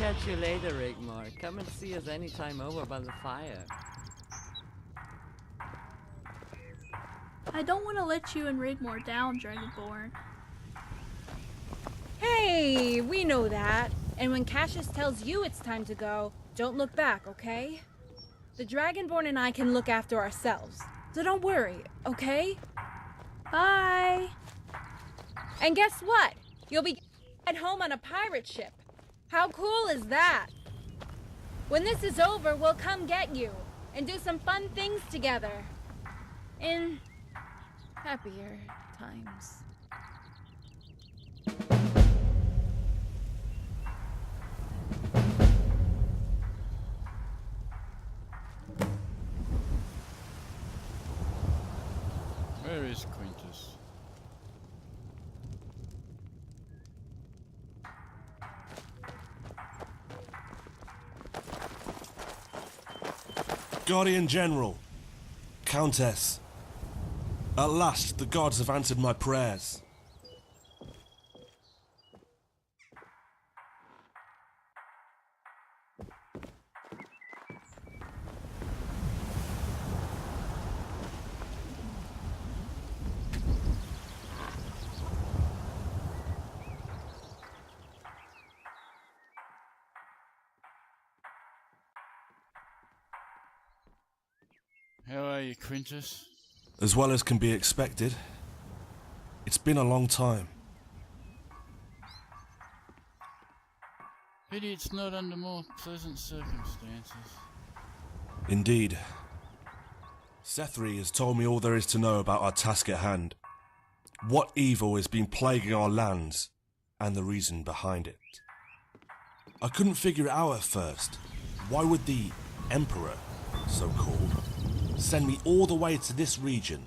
catch you later, Rigmor. Come and see us anytime over by the fire. I don't want to let you and Rigmor down, Dragonborn. Hey, we know that. And when Cassius tells you it's time to go, don't look back, okay? The Dragonborn and I can look after ourselves. So don't worry, okay? Bye! And guess what? You'll be at home on a pirate ship. How cool is that? When this is over, we'll come get you and do some fun things together. In happier times. Where is Quintus? Guardian General, Countess, at last the gods have answered my prayers. How are you, Quintus? As well as can be expected. It's been a long time. Pity it's not under more pleasant circumstances. Indeed. Sethri has told me all there is to know about our task at hand. What evil has been plaguing our lands, and the reason behind it. I couldn't figure it out at first. Why would the Emperor, so-called, send me all the way to this region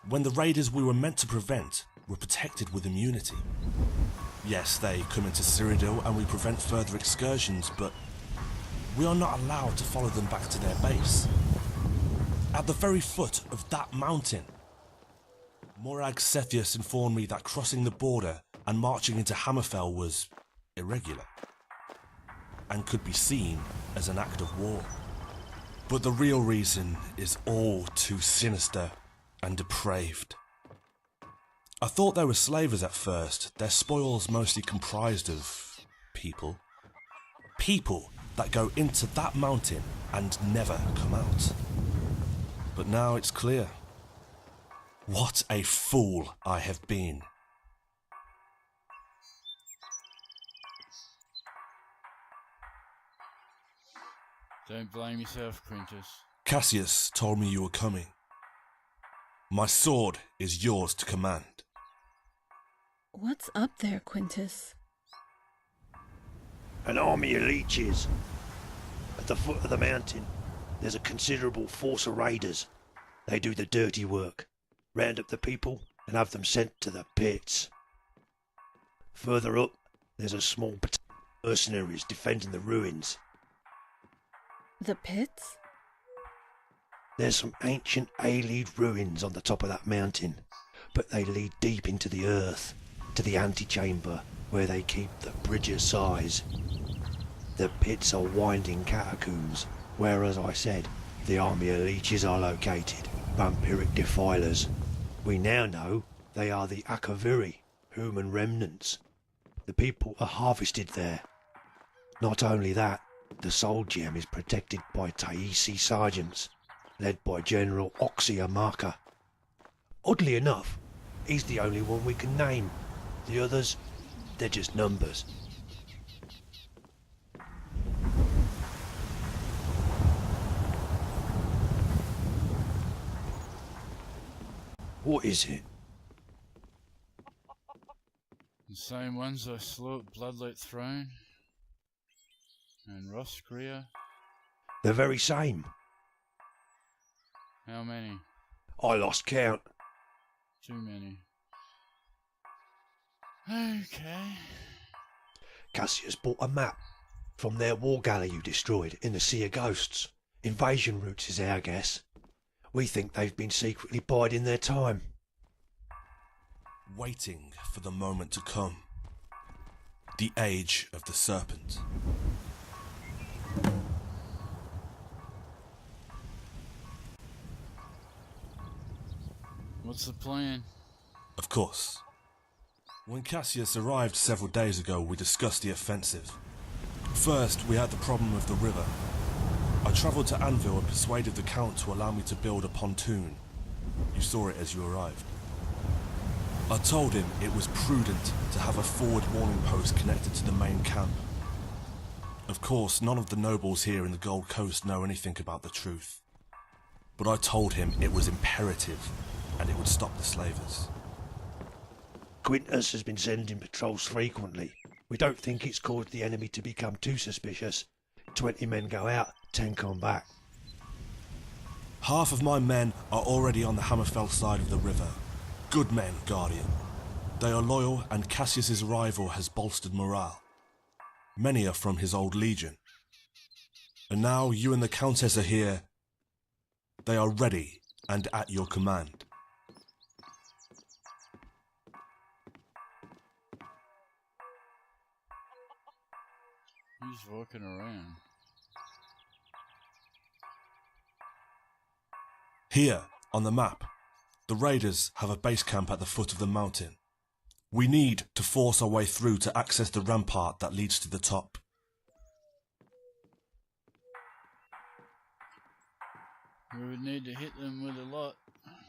when the raiders we were meant to prevent were protected with immunity? Yes, they come into Cyrodiil and we prevent further excursions, but we are not allowed to follow them back to their base. At the very foot of that mountain, Morag Sethius informed me that crossing the border and marching into Hammerfell was irregular and could be seen as an act of war. But the real reason is all too sinister and depraved. I thought they were slavers at first, their spoils mostly comprised of people. People that go into that mountain and never come out. But now it's clear. What a fool I have been. Don't blame yourself, Quintus. Cassius told me you were coming. My sword is yours to command. What's up there, Quintus? An army of leeches. At the foot of the mountain, there's a considerable force of raiders. They do the dirty work, round up the people and have them sent to the pits. Further up, there's a small battalion of mercenaries defending the ruins. The pits? There's some ancient Aelid ruins on the top of that mountain, but they lead deep into the earth, to the antechamber where they keep the bridge's size. The pits are winding catacombs, where, as I said, the army of leeches are located, vampiric defilers. We now know they are the Akaviri, human remnants. The people are harvested there. Not only that, the soul gem is protected by Taisi sergeants, led by General Oxyamaka. Oddly enough, he's the only one we can name. The others, they're just numbers. What is it? The same ones I slew at Bloodlet Throne and Roscrea. The very same. How many? I lost count. Too many. Okay. Cassius bought a map from their war galley you destroyed in the Sea of Ghosts. Invasion routes is our guess. We think they've been secretly biding their time. Waiting for the moment to come. The age of the serpent. What's the plan? Of course. When Cassius arrived several days ago, we discussed the offensive. First, we had the problem of the river. I travelled to Anvil and persuaded the Count to allow me to build a pontoon. You saw it as you arrived. I told him it was prudent to have a forward warning post connected to the main camp. Of course, none of the nobles here in the Gold Coast know anything about the truth. But I told him it was imperative, and it would stop the slavers. Quintus has been sending patrols frequently. We don't think it's caused the enemy to become too suspicious. 20 men go out, 10 come back. Half of my men are already on the Hammerfell side of the river. Good men, Guardian. They are loyal, and Cassius's arrival has bolstered morale. Many are from his old legion. And now you and the Countess are here. They are ready and at your command. Who's walking around? Here, on the map, the raiders have a base camp at the foot of the mountain. We need to force our way through to access the rampart that leads to the top. We would need to hit them with a lot.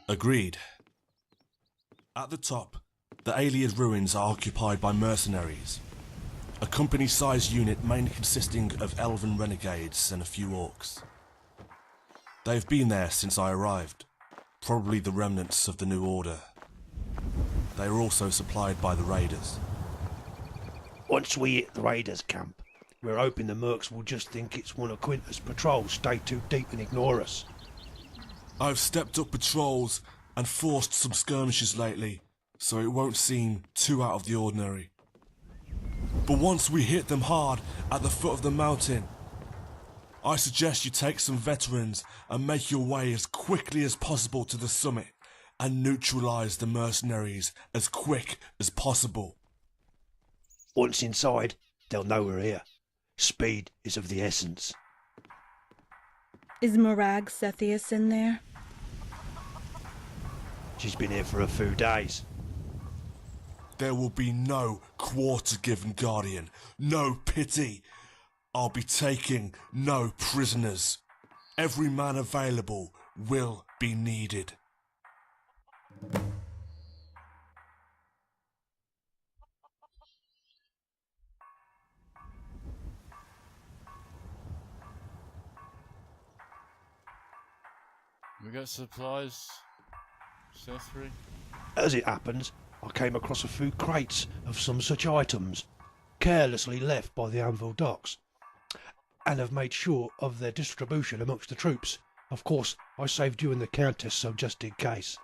Agreed. At the top, the Ayleid ruins are occupied by mercenaries. A company-sized unit mainly consisting of elven renegades and a few orcs. They've been there since I arrived, probably the remnants of the New Order. They are also supplied by the raiders. Once we hit the raiders' camp, we're hoping the mercs will just think it's one of Quintus' patrols, stay too deep and ignore us. I've stepped up patrols and forced some skirmishes lately, so it won't seem too out of the ordinary. But once we hit them hard at the foot of the mountain, I suggest you take some veterans and make your way as quickly as possible to the summit and neutralize the mercenaries as quick as possible. Once inside, they'll know we're here. Speed is of the essence. Is Morag Sethius in there? She's been here for a few days. There will be no quarter given, Guardian. No pity. I'll be taking no prisoners. Every man available will be needed. We got supplies, Sethri? As it happens, I came across a few crates of some such items, carelessly left by the Anvil docks, and have made sure of their distribution amongst the troops. Of course, I saved you and the Countess, so just in case.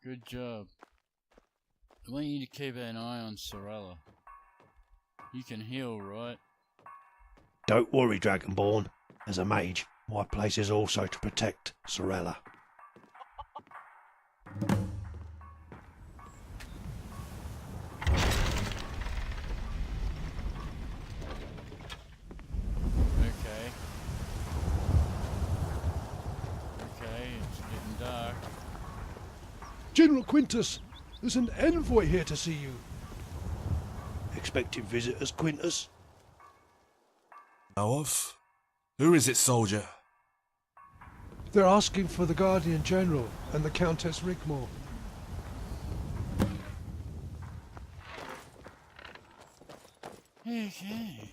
Good job. I want you to keep an eye on Sorella. You can heal, right? Don't worry, Dragonborn. As a mage, my place is also to protect Sorella. Okay, it's getting dark. General Quintus, there's an envoy here to see you. Expecting visitors, Quintus? Know of? Who is it, soldier? They're asking for the Guardian General and the Countess Rigmor. Okay.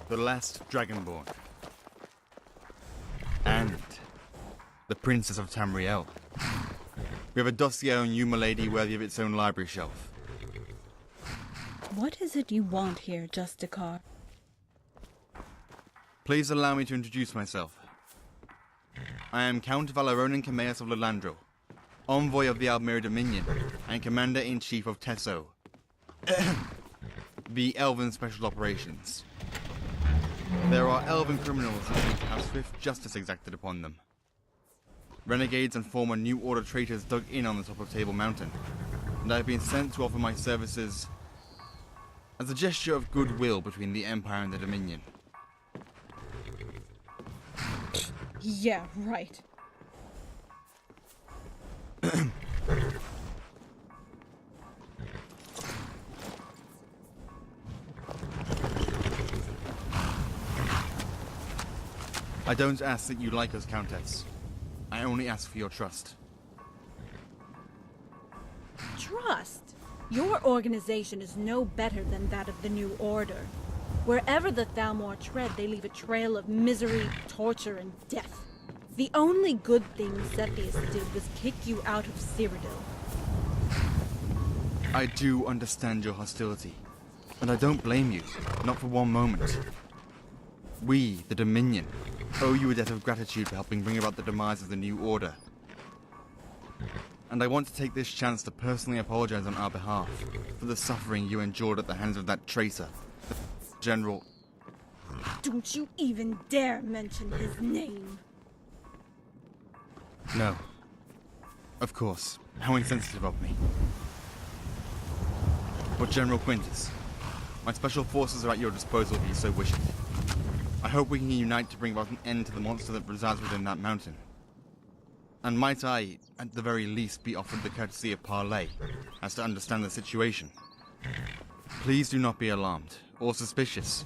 The last Dragonborn. And the Princess of Tamriel. We have a dossier on you, my lady, worthy of its own library shelf. What is it you want here, Justicar? Please allow me to introduce myself. I am Count Valeronan Camaeus of Lelandro, envoy of the Almere Dominion, and Commander-in-Chief of Tesso, the Elven Special Operations. There are Elven criminals who need to have swift justice exacted upon them. Renegades and former New Order traitors dug in on the top of Table Mountain, and I have been sent to offer my services as a gesture of goodwill between the Empire and the Dominion. Yeah, right. I don't ask that you like us, Countess. I only ask for your trust. Trust? Your organization is no better than that of the New Order. Wherever the Thalmor tread, they leave a trail of misery, torture, and death. The only good thing Cepheus did was kick you out of Cyrodiil. I do understand your hostility, and I don't blame you, not for one moment. We, the Dominion, owe you a debt of gratitude for helping bring about the demise of the New Order. And I want to take this chance to personally apologize on our behalf for the suffering you endured at the hands of that traitor, the General... Don't you even dare mention his name. No. Of course. How insensitive of me. But General Quintus, my special forces are at your disposal if you so wish it. I hope we can unite to bring about an end to the monster that resides within that mountain. And might I, at the very least, be offered the courtesy of parley, as to understand the situation? Please do not be alarmed, or suspicious.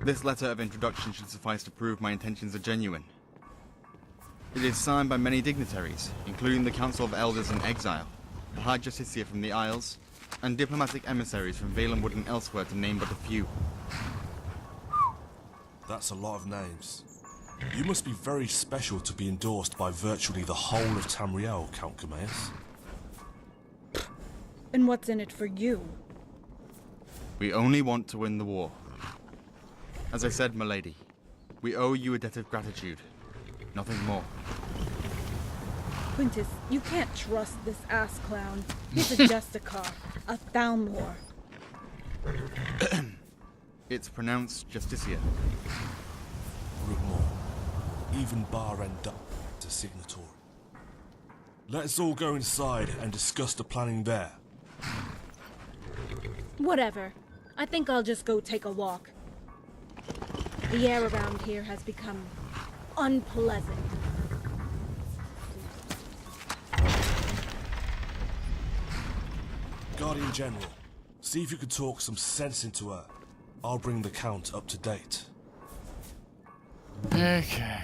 This letter of introduction should suffice to prove my intentions are genuine. It is signed by many dignitaries, including the Council of Elders in Exile, the High Justicia from the Isles, and diplomatic emissaries from Valenwood and elsewhere, to name but a few. That's a lot of names. You must be very special to be endorsed by virtually the whole of Tamriel, Count Camaeus. And what's in it for you? We only want to win the war. As I said, milady, we owe you a debt of gratitude. Nothing more. Quintus, you can't trust this ass clown. He's a Justicar, a Thalmor. It's pronounced Justicia. Rigmor. Even bar and duck to signatory. Let's all go inside and discuss the planning there. Whatever. I think I'll just go take a walk. The air around here has become unpleasant. Guardian General, see if you can talk some sense into her. I'll bring the Count up to date. Okay.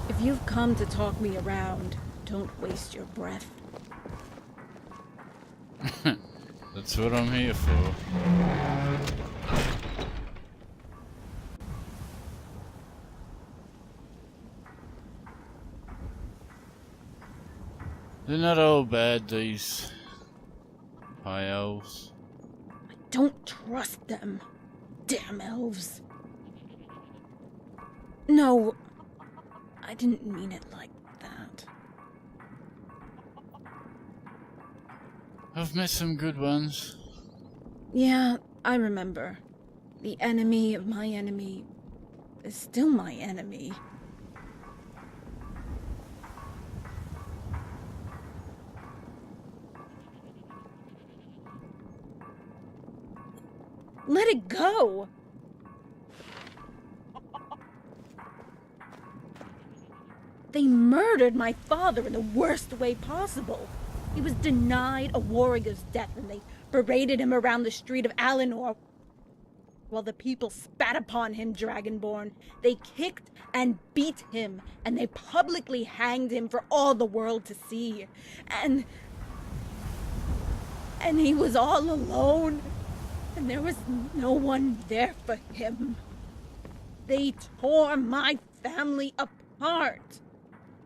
If you've come to talk me around, don't waste your breath. That's what I'm here for. They're not all bad, these high elves. I don't trust them. Damn elves. No, I didn't mean it like that. I've met some good ones. Yeah, I remember. The enemy of my enemy is still my enemy. Let it go! They murdered my father in the worst way possible. He was denied a warrior's death, and they paraded him around the street of Alinor. While the people spat upon him, Dragonborn, they kicked and beat him, and they publicly hanged him for all the world to see. And he was all alone, and there was no one there for him. They tore my family apart.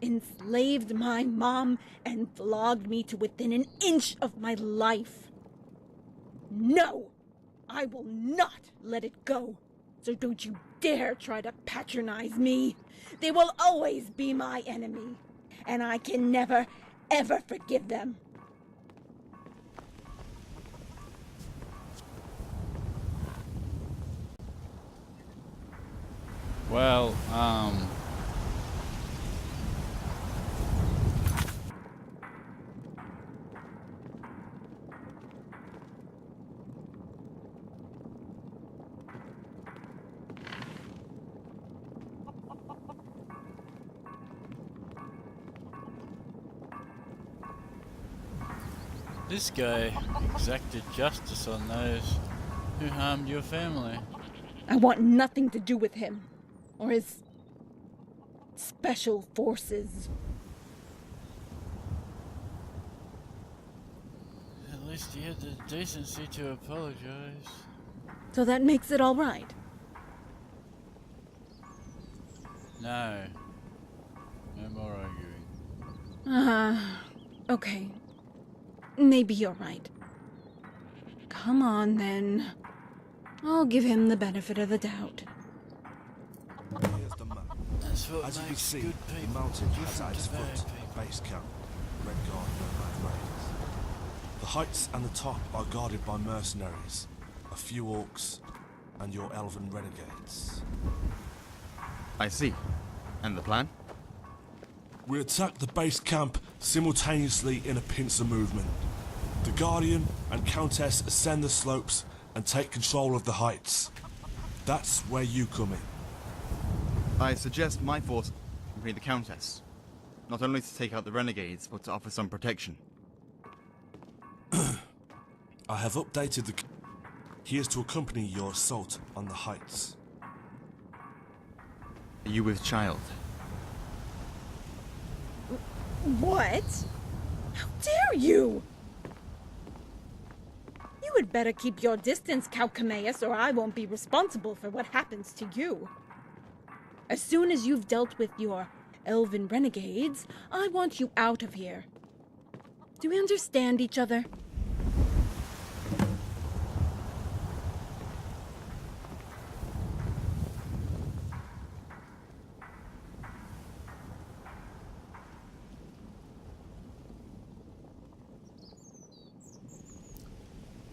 enslaved my mom, and flogged me to within an inch of my life. No! I will not let it go. So don't you dare try to patronize me. They will always be my enemy, and I can never, ever forgive them. Well, this guy exacted justice on those who harmed your family. I want nothing to do with him, or his special forces. At least he had the decency to apologize. So that makes it all right. No. No more arguing. Okay. Maybe you're right. Come on, then. I'll give him the benefit of the doubt. Here's the map. That's what As you can makes see, good the people mountain has different at its to bad foot people. a base camp, Red Guard nomad raiders. The heights and the top are guarded by mercenaries, a few orcs, and your elven renegades. I see. And the plan? We attack the base camp simultaneously in a pincer movement. The Guardian and Countess ascend the slopes and take control of the heights. That's where you come in. I suggest my force accompany the Countess. Not only to take out the renegades, but to offer some protection. I have updated the... He is to accompany your assault on the heights. Are you with child? What? How dare you? You had better keep your distance, Count Camaeus, or I won't be responsible for what happens to you. As soon as you've dealt with your elven renegades, I want you out of here. Do we understand each other?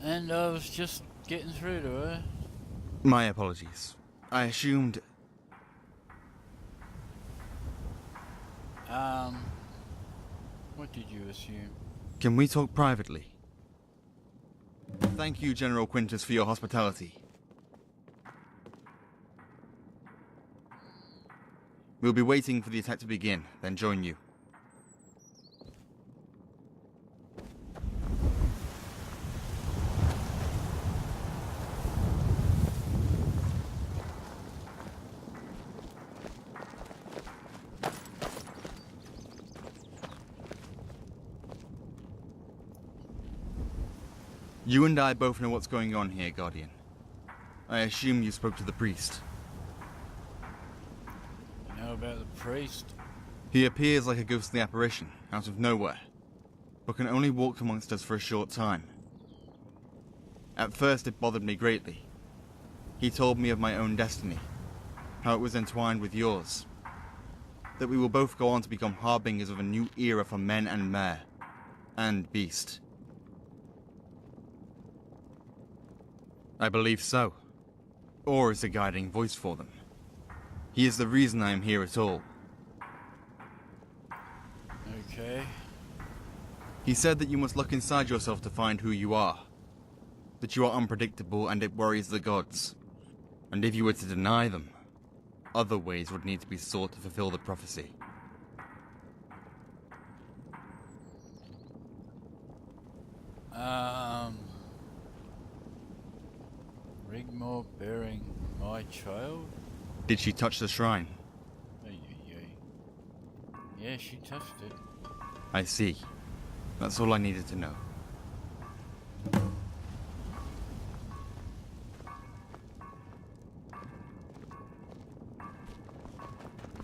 And I was just getting through to her. My apologies. I assumed... What did you assume? Can we talk privately? Thank you, General Quintus, for your hospitality. We'll be waiting for the attack to begin, then join you. You and I both know what's going on here, Guardian. I assume you spoke to the priest. You know about the priest? He appears like a ghostly apparition, out of nowhere, but can only walk amongst us for a short time. At first it bothered me greatly. He told me of my own destiny, how it was entwined with yours, that we will both go on to become harbingers of a new era for men and mare, and beast. I believe so. Or is a guiding voice for them. He is the reason I am here at all. Okay. He said that you must look inside yourself to find who you are. That you are unpredictable and it worries the gods. And if you were to deny them, other ways would need to be sought to fulfill the prophecy. Rigmor bearing my child? Did she touch the shrine? Yeah, she touched it. I see. That's all I needed to know.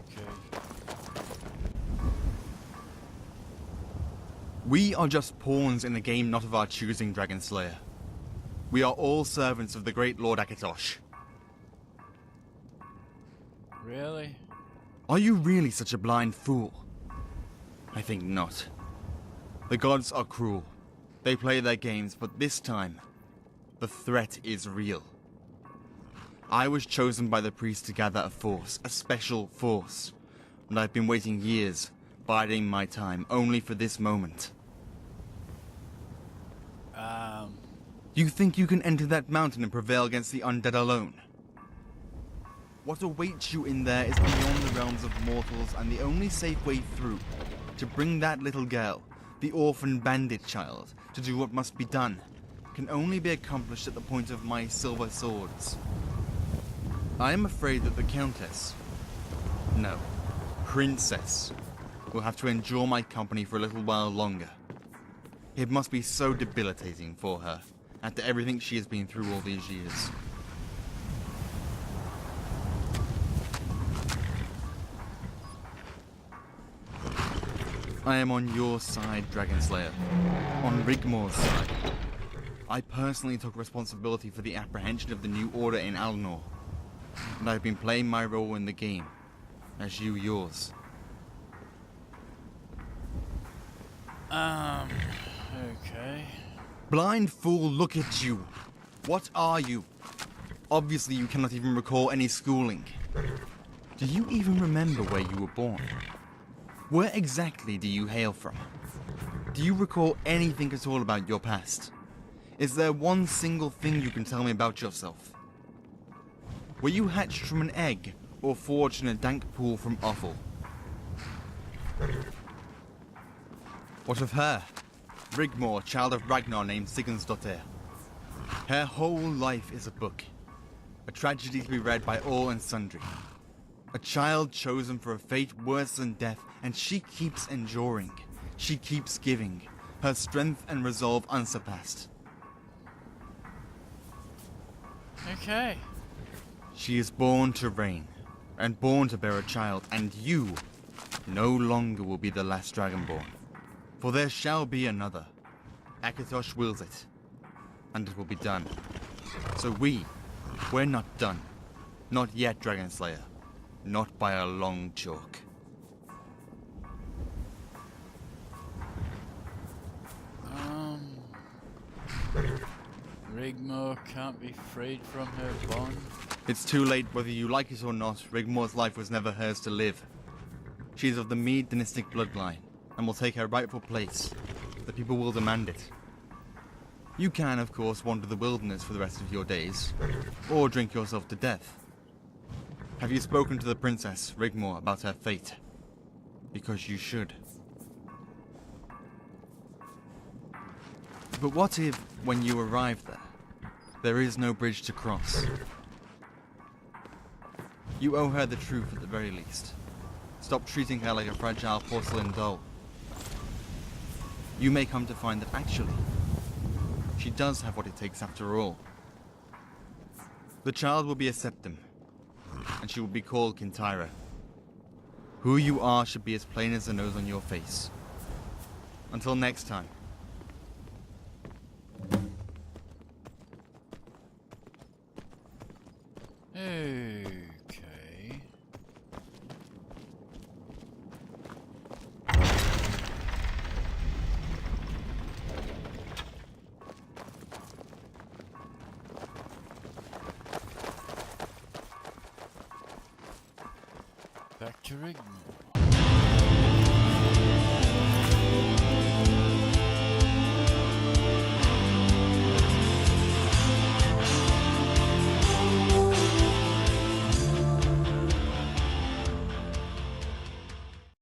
Okay. We are just pawns in a game not of our choosing, Dragon Slayer. We are all servants of the great Lord Akatosh. Really? Are you really such a blind fool? I think not. The gods are cruel. They play their games, but this time, the threat is real. I was chosen by the priest to gather a force, a special force, and I've been waiting years, biding my time, only for this moment. You think you can enter that mountain and prevail against the undead alone? What awaits you in there is beyond the realms of mortals, and the only safe way through, to bring that little girl, the orphan bandit child, to do what must be done, can only be accomplished at the point of my silver swords. I am afraid that the Countess, no, Princess, will have to endure my company for a little while longer. It must be so debilitating for her, after everything she has been through all these years. I am on your side, Dragon Slayer. On Rigmor's side. I personally took responsibility for the apprehension of the new order in Alnor, and I've been playing my role in the game, as you yours. Okay. Blind fool, look at you. What are you? Obviously you cannot even recall any schooling. Do you even remember where you were born? Where exactly do you hail from? Do you recall anything at all about your past? Is there one single thing you can tell me about yourself? Were you hatched from an egg, or forged in a dank pool from offal? What of her? Rigmor, child of Ragnar named Sigurdsdottir. Her whole life is a book. A tragedy to be read by all and sundry. A child chosen for a fate worse than death, and she keeps enduring. She keeps giving. Her strength and resolve unsurpassed. Okay. She is born to reign, and born to bear a child, and you no longer will be the last Dragonborn. For there shall be another. Akatosh wills it, and it will be done. So we're not done. Not yet, Dragon Slayer. Not by a long chalk. Rigmor can't be freed from her bond. It's too late whether you like it or not. Rigmor's life was never hers to live. She is of the Mead dynastic bloodline, and will take her rightful place. The people will demand it. You can, of course, wander the wilderness for the rest of your days, or drink yourself to death. Have you spoken to the princess, Rigmor, about her fate? Because you should. But what if, when you arrive there is no bridge to cross? You owe her the truth at the very least. Stop treating her like a fragile porcelain doll. You may come to find that actually, she does have what it takes after all. The child will be a septim, and she will be called Kintyra. Who you are should be as plain as the nose on your face. Until next time. Okay. Back to Rigmor.